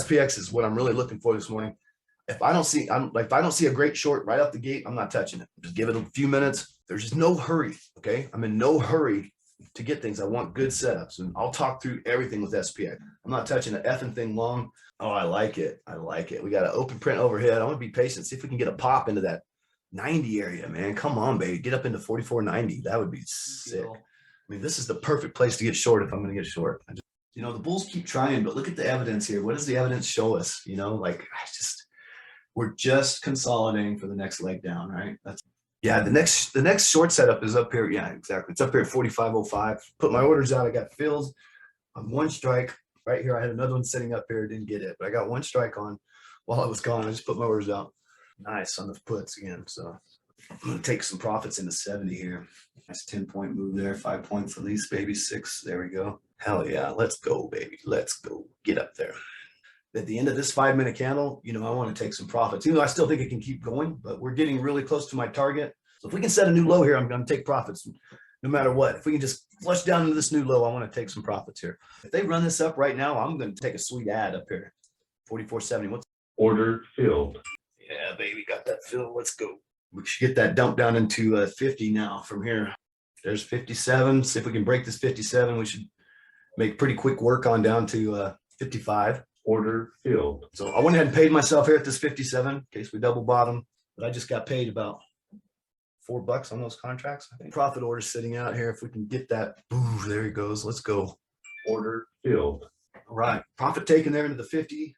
SPX is what I'm really looking for this morning. If I don't see a great short right off the gate, I'm not touching it. Just give it a few minutes. There's just no hurry. Okay. I'm in no hurry to get things. I want good setups, and I'll talk through everything with SPX. I'm not touching the effing thing long. Oh, I like it. I like it. We got an open print overhead. I want to be patient. See if we can get a pop into that 90 area, man. Come on, baby. Get up into 44.90. That would be sick. I mean, this is the perfect place to get short if I'm going to get short. The bulls keep trying, but look at the evidence here. What does the evidence show us? We're just consolidating for the next leg down, right? The next short setup is up here. Yeah, exactly. It's up here at 45.05. Put my orders out. I got fills on one strike right here. I had another one sitting up here. Didn't get it, but I got one strike on while I was gone. I just put my orders out. Nice on the puts again. So I'm going to take some profits into 70 here. Nice 10-point move there. 5 points at least, baby. 6. There we go. Hell yeah. Let's go, baby. Let's go. Get up there. At the end of this 5-minute candle, I want to take some profits. Even though I still think it can keep going, but we're getting really close to my target. So if we can set a new low here, I'm going to take profits no matter what. If we can just flush down into this new low, I want to take some profits here. If they run this up right now, I'm going to take a sweet ad up here. 44.70. What's order filled? Yeah, baby, got that fill. Let's go. We should get that dump down into 50 now from here. There's 57. See if we can break this 57. We should make pretty quick work on down to 55. Order filled. So I went ahead and paid myself here at this 57 in case we double bottom, but I just got paid about $4 on those contracts. I think profit order sitting out here. If we can get that, ooh, there he goes. Let's go. Order filled. All right, profit taken there into the 50.